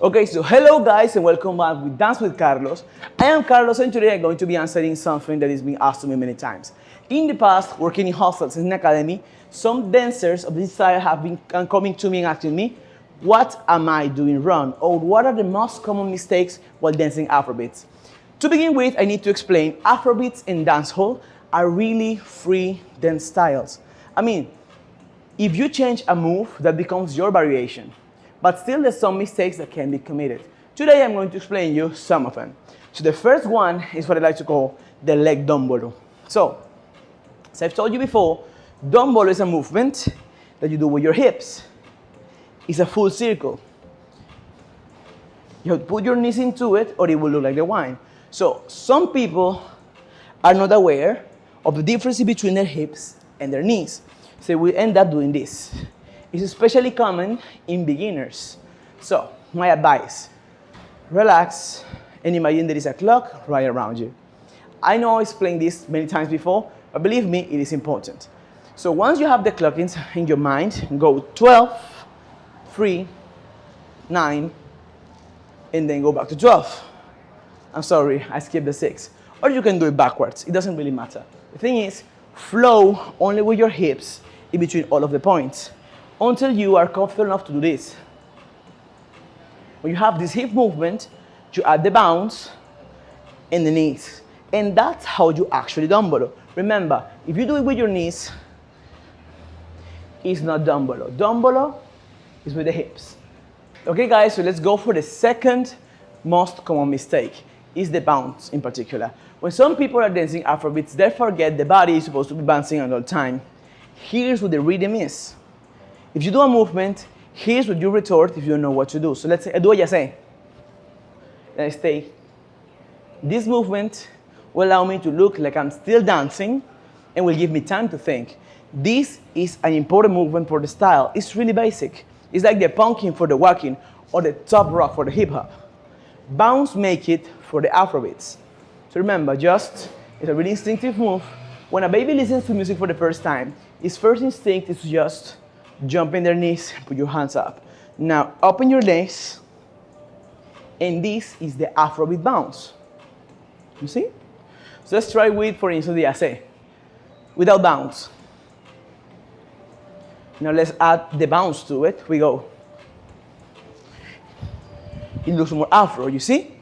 Okay, so hello guys and welcome back with Dance with Carlos. I am Carlos and today I'm going to be answering something that has been asked to me many times. In the past, working in hostels and in academy, some dancers of this style have been coming to me and asking me, what am I doing wrong? Or what are the most common mistakes while dancing Afrobeats? To begin with, I need to explain Afrobeats and Dancehall are really free dance styles. I mean, if you change a move, that becomes your variation. But still there's some mistakes that can be committed. Today I'm going to explain you some of them. So the first one is what I like to call the leg dombolo. So, as I've told you before, dombolo is a movement that you do with your hips. It's a full circle. You have to put your knees into it or it will look like the wine. So some people are not aware of the difference between their hips and their knees. So we end up doing this. It's especially common in beginners. So, my advice, relax and imagine there is a clock right around you. I know I explained this many times before, but believe me, it is important. So once you have the clock in your mind, go 12, 3, 9, and then go back to 12. I'm sorry, I skipped the 6. Or you can do it backwards, it doesn't really matter. The thing is, flow only with your hips in between all of the points, until you are comfortable enough to do this. When you have this hip movement, you add the bounce and the knees. And that's how you actually dombolo. Remember, if you do it with your knees, it's not dombolo. Dombolo is with the hips. Okay guys, so let's go for the second most common mistake, is the bounce in particular. When some people are dancing Afrobeats, they forget the body is supposed to be bouncing all the time. Here's what the rhythm is. If you do a movement, here's what you retort if you don't know what to do. So let's say, I do what you say. Then I stay. This movement will allow me to look like I'm still dancing and will give me time to think. This is an important movement for the style. It's really basic. It's like the punking for the walking or the top rock for the hip hop. Bounce make it for the Afrobeats. So remember, it's a really instinctive move. When a baby listens to music for the first time, his first instinct is to just jump in their knees, put your hands up. Now open your legs, and this is the Afrobeat bounce. You see? So let's try with, for instance, the Ace, without bounce. Now let's add the bounce to it. We go. It looks more Afro, you see?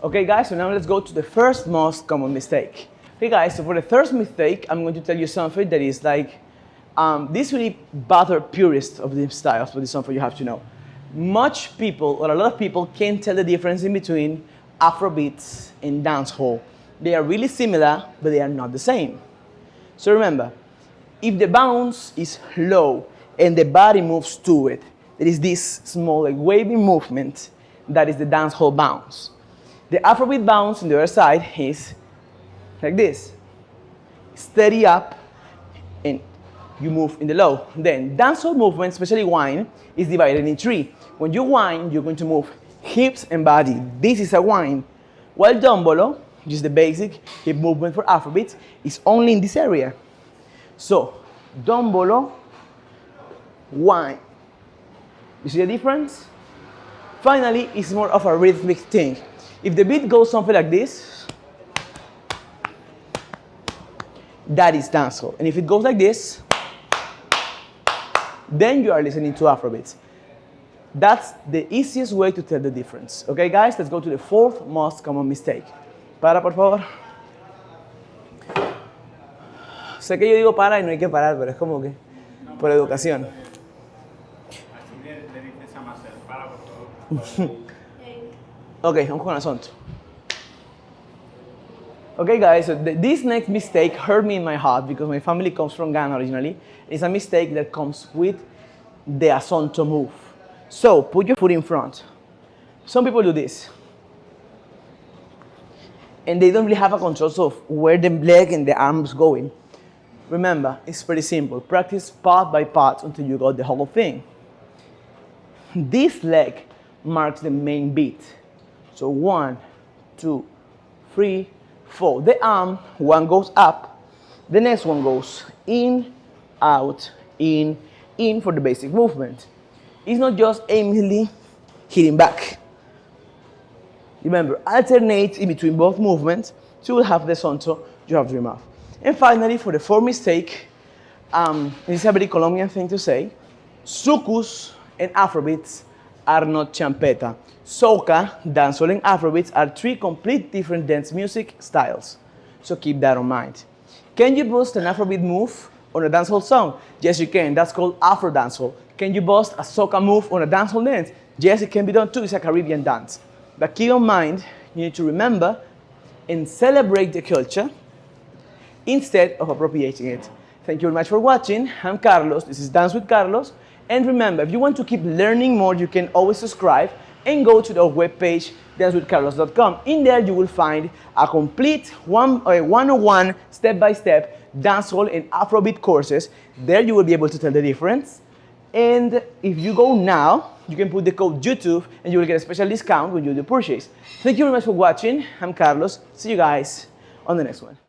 Okay guys, so now let's go to the first most common mistake. Okay guys, so for the first mistake, I'm going to tell you something that is like, this really bothers purists of these styles, but it's something you have to know. Much people, or a lot of people, can't tell the difference in between Afrobeats and dancehall. They are really similar, but they are not the same. So remember, if the bounce is low and the body moves to it, there is this small like wavy movement that is the dancehall bounce. The Afrobeat bounce on the other side is like this. Steady up and you move in the low. Then dancehall movement, especially whine, is divided in 3. When you whine, you're going to move hips and body. This is a whine. While dombolo, which is the basic hip movement for Afrobeats, is only in this area. So dombolo, whine. You see the difference? Finally, it's more of a rhythmic thing. If the beat goes something like this, that is dancehall. And if it goes like this, then you are listening to Afrobeats. That's the easiest way to tell the difference. Okay guys, let's go to the fourth most common mistake. Para, por favor. Sé que yo digo para y no hay que parar, pero es como que por educación. Okay, vamos con el asunto. Okay guys, so this next mistake hurt me in my heart because my family comes from Ghana originally. It's a mistake that comes with the asonto move. So put your foot in front. Some people do this. And they don't really have a control of where the leg and the arm is going. Remember, it's pretty simple. Practice part by part until you got the whole thing. This leg marks the main beat. So 1, 2, 3, 4. The arm, one goes up, the next one goes in, out, in for the basic movement. It's not just aimlessly hitting back. Remember, alternate in between both movements to have the sonto you have dreamed of. And finally, for the fourth mistake, this is a very Colombian thing to say, sucus and Afrobeats are not champeta. Soca, dancehall, and Afrobeats are three complete different dance music styles. So keep that in mind. Can you bust an Afrobeat move on a dancehall song? Yes, you can. That's called Afro dancehall. Can you bust a soca move on a dancehall dance? Yes, it can be done too. It's a Caribbean dance. But keep in mind, you need to remember and celebrate the culture instead of appropriating it. Thank you very much for watching. I'm Carlos. This is Dance with Carlos. And remember, if you want to keep learning more, you can always subscribe and go to the webpage, dancewithcarlos.com. In there, you will find a complete 101 step-by-step dancehall and Afrobeat courses. There you will be able to tell the difference. And if you go now, you can put the code YouTube and you will get a special discount when you do purchase. Thank you very much for watching. I'm Carlos. See you guys on the next one.